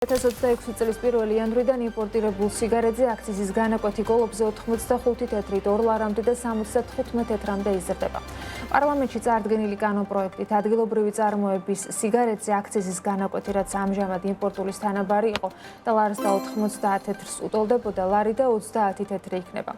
2026 წლის 1 იანვრიდან იმპორტირებულ სიგარეტზე აქციზის განაკვეთი კოლოფზე 85 თეთრით, 2 ლარამდე და 75 თეთრამდე იზრდება. პარლამენტში წარდგენილი კანონპროექტით ადგილობრივი წარმოების სიგარეტზე აქციზის განაკვეთი, რაც ამჟამად იმპორტულის თანაბარი იყო და ლარს და 90 თეთრს უტოლდებოდა, ლარი და 30 თეთრი იქნება.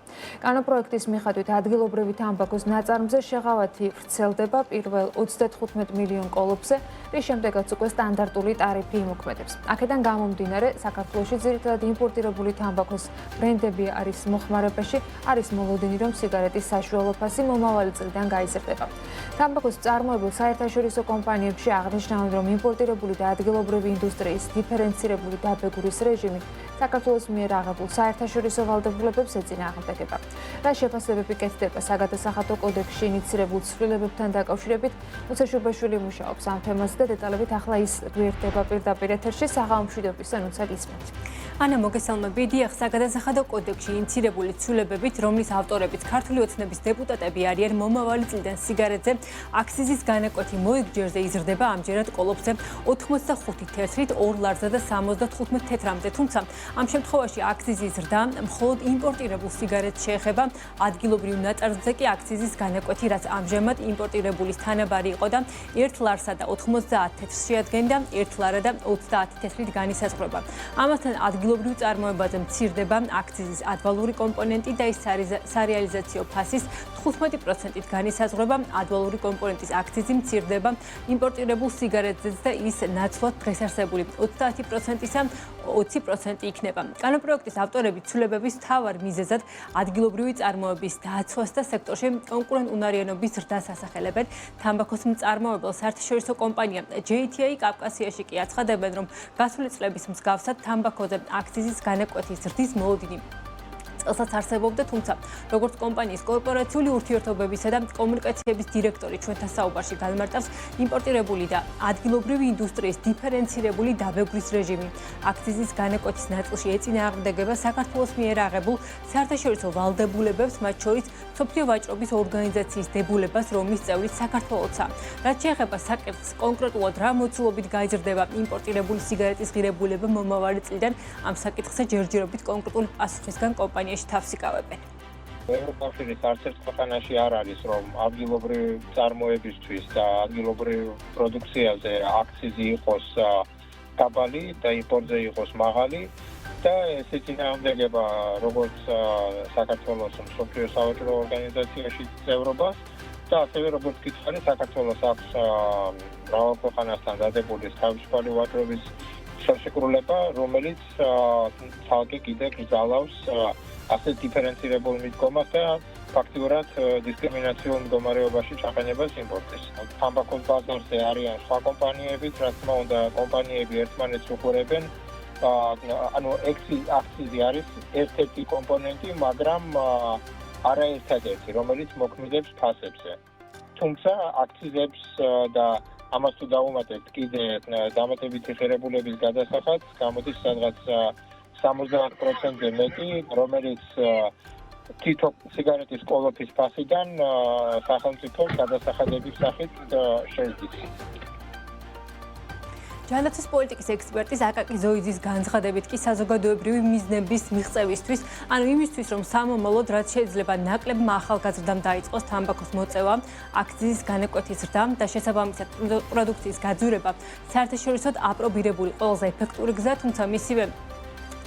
კანონპროექტის მიხედვით ადგილობრივი თამბაქოს ნაწარმზე შეღავათი ვრცელდება პირველ 35 მილიონ კოლოფზე, რის შემდეგაც უკვე სტანდარტული ტარიფი იმოქმედებს. აქედან გამომდინარე, საქართველოში ძირითადად იმპორტირებული თამბაქოს ბრენდები არის მოხმარებაში, არის მოლოდინი, რომ სიგარეტის საშუალო ფასი მომავალი წლიდან გაიზრდება. თამბაქოს წარმოებულ საერთაშორისო კომპანიებში აღნიშნავენ, რომ იმპორტირებული და ადგილობრივი ინდუსტრიის დიფერენცირებული დაბეგურის რეჟიმი საქართველოს მიერ აღებულ საერთაშორისო ვალდებულებებს ეწინააღმდეგება. რა შეფასებები კეთდება საგადასახადო კოდექსში ინიცირებულ ცვლილებებთან დაკავშირებით, მუცაშუბაშვილი მუშაობს ამ თემაზე და დეტალებით ახლა ის გვერდება პირდაპირ ეთერში საღამომშვიდობის ანონსად ისმენთ. ანა მოგესალმები, დიახ, საგადასახადო კოდექსში ინიცირებული ცვლილებებით, რომლის ავტორებიც ქართული ოცნების დეპუტატები არიან, მომავალი წლიდან სიგარეტზე აქციზის განაკვეთი მოიგჯერზე იზრდება ამჯერად კოლოფზე 85 თეთრით, 2 ლარზე და 75 თეთრამდე, თუმცა ამ შემთხვევაში აქციზის ზრდა მხოლოდ იმპორტირებულ სიგარეტს შეეხება, ადგილობრივ ნაწარმზე კი აქციზის განაკვეთი, რაც ამჟამად იმპორტირებულის თანაბარი იყო და 1 ლარსა და 90 თეთრს შეადგენდა, 1 ლარა და 30 თეთრით განისაზღვრება. ამასთან ადგილობრივ წარმოებაზე მცირდება აქციზის ადვალური კომპონენტი და ის სარეალიზაციო ფასის 15%-ით განისაზღვრება, ადვალური კომპონენტის აქციზი მცირდება იმპორტირებულ სიგარეტზეც და ის ნაცვლად დღესარსებული 30%-ისა 20% იქნება. კანონპროექტის ავტორები ცვლილებების მთავარ მიზეზად ადგილობრივი წარმოების დაცვას და სექტორში კონკურენტუნარიანობის ზრდას ასახელებენ. თამბაქოს მწარმოებელ საერთაშორისო კომპანია JTI კავკასიაში კი აცხადებენ, რომ გასული წლების მსგავსად თამბაქოზე აქციზის განაკვეთის ზრდის მოლოდინი წელსაც არსებობდა, თუმცა როგორც კომპანიის კორპორაციული ურთიერთობებისა და კომუნიკაციების დირექტორი ჩვენთან საუბარში განმარტავს, იმპორტირებული და ადგილობრივი ინდუსტრიის დიფერენცირებული დაბეგურის რეჟიმი აქციზის განაკვეთის ნაწილში ეწინააღმდეგება საქართველოს მიერ აღებულ საერთაშორისო ვალდებულებებს, მათ შორის მსოფლიო ვაჭრობის ორგანიზაციის დებულებას, რომლის წევრიც საქართველოცა. რაც შეეხება საკითხს კონკრეტულად რა მოცულობით გაიზრდება იმპორტირებული სიგარეტის ღირებულება მომავალი წლიდან, ამ საკითხზე ჯერჯერობით კონკრეტული პასუხისგან კომპანია თავსიკავებენ. ევროკავშირის არც ერთ ქვეყანაში არ არის, რომ ადგილობრივი წარმოებისთვის და ადგილობრივ პროდუქციაზე აქციზი იყოს დაბალი და იმპორტზე იყოს მაღალი და ეს ეწინააღმდეგება როგორც საქართველოს მსოფლიო სავაჭრო ორგანიზაციაში წევრობას და ასევე როგორც გითხარი, საქართველოს აქვს მრავალ ქვეყანასთან დადებული თავისუფალი ვაჭრობის ხელშეკრულება, რომელიც თალკი კიდე გრძალავს ასე დიფერენცირებულ მიდგომას და ფაქტიურად დისკრიმინაციულ მდგომარეობაში ჩაყენებას იმპორტის. თამბაქოს ბაზარზე არიან სხვა კომპანიებიც, რა თქმა უნდა, კომპანიები ერთმანეთს უყურებენ. ანუ აქციზი არის ერთ-ერთი კომპონენტი, მაგრამ არა ერთადერთი, რომელიც მოქმედებს ფასებზე. თუმცა აქციზებს და ამას თუ დავუმატებთ კიდე დამატებითი ღირებულების გადასახადს, გამოდის სადღაც 70%-ზე მეტი, რომელიც თითო სიგარეტის კოლოფის ფასიდან სახელმწიფოს გადასახადების სახით შედის. ჯანდაცვის პოლიტიკის ექსპერტის აკაკი ზოიძის განცხადებით კი საზოგადოებრივი მიზნების მიღწევისთვის, ანუ იმისთვის, რომ სამომავლოდ რაც შეიძლება ნაკლებმა ახალგაზრდამ დაიწყოს თამბაქოს მოწევა, აქციზის განაკვეთის ზრდა და შესაბამისად პროდუქციის გაძვირება საერთაშორისოდ აპრობირებული ყველაზე ეფექტური გზა, თუმცა მისივე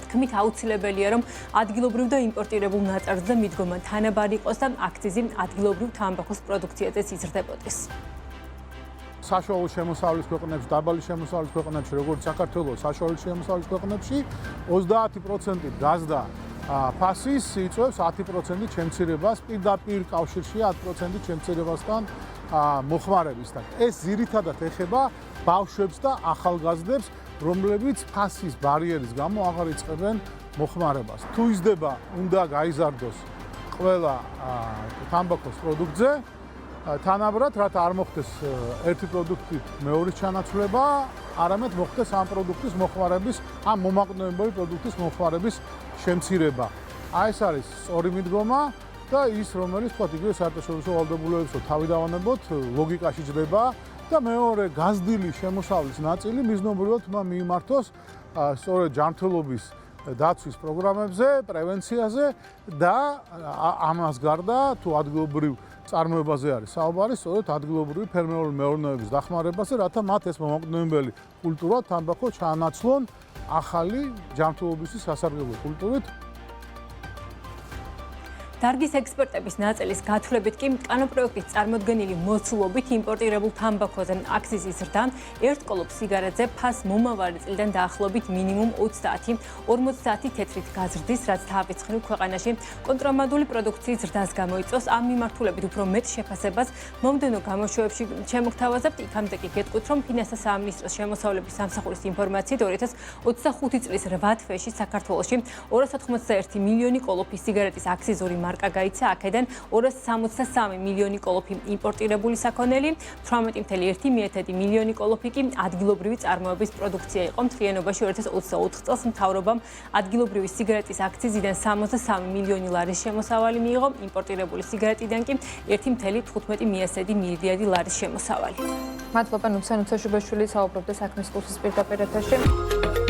თქმით აუცილებელია, რომ ადგილობრივ და იმპორტირებულ ნაწარმზე მიდგომა თანაბარი იყოს და აქციზი ადგილობრივ თამბაქოს პროდუქციაზეც იზრდებოდეს. საშუალო შემოსავლის ქვეყნებში, დაბალი შემოსავლის ქვეყნებში, როგორც საქართველოს საშუალო შემოსავლის ქვეყნებში 30% გაზდა ფასის იწვევს 10% შემცირებას, პირდაპირ კავშირში 10% შემცირებასთან მოხმარებისთან. ეს ძირითადად ეხება ბავშვებს და ახალგაზრდებს, რომლებიც ფასის ბარიერის გამო აღარ იწყებენ მოხმარებას. თუ იზრდება, უნდა გაიზარდოს ყველა თამბაქოს პროდუქტზე, თანაბრად, რათა არ მოხდეს ერთი პროდუქტით მეორის ჩანაცვლება, არამედ მოხდეს ამ პროდუქტის მოხმარების, ამ მომაყენებელი პროდუქტის მოხმარების შემცირება. აი ეს არის სწორი მიდგომა და ის, რომელიც თქვა იგივე საერთაშორისო ვალდებულებებსო თავი დავანებოთ, ლოგიკაში ჯდება და მეორე გაზრდილი შემოსავლის ნაწილი მიზნობრივად უნდა მიიმართოს სწორედ ჯანმრთელობის დაცვის პროგრამებზე, პრევენციაზე და ამას გარდა თუ ადგილობრივ წარმოებაზე არის საუბარი, სწორედ ადგილობრივი ფერმერული მეურნეობის დახმარებაზე, რათა მათ ეს მომაკვდინებელი კულტურა თამბაქო ჩაანაცვლონ ახალი ჯანმრთელობისთვის სასარგებლო კულტურით. დარგის ექსპერტების ნაწილის გათვლებით კი კანონპროექტის წარმოდგენილი მოცულობით იმპორტირებულ თამბაქოზე აქციზის ზრდა ერთ კოლოფ სიგარეტზე ფას მომავალი წლიდან დაახლოებით მინიმუმ 30-50 თეთრით გაზრდის, რაც თავის მხრივ ქვეყანაში კონტრაბანდული პროდუქციის ზრდას გამოიწვევს. ამ მიმართულებით უფრო მეტ შეფასებას მომდევნო გამოშვებებში შემოგთავაზებთ. იქამდე კი გეტყვით, რომ ფინანსთა სამინისტროს შემოსავლების სამსახურის ინფორმაციით 2025 წლის 8 თვეში საქართველოში 291 მილიონი კოლოფის სიგარეტის აქციზური მარკა გაიცა, აქედან 263 მილიონი კოლოფი იმპორტირებული საქონელი, 18.1 მილიონი კოლოფი კი ადგილობრივი წარმოების პროდუქცია იყო. მთლიანობაში 2024 წელს მთავრობამ ადგილობრივი სიგარეტის აქციზიდან 63 მილიონი ლარის შემოსავალი მიიღო, იმპორტირებული სიგარეტიდან კი 1.15 მილიარდი ლარის შემოსავალი. მადლობა ნუცან უცაშუბაშვილი საუბრობდა საქმის კურსის პირდაპირ ეთერში.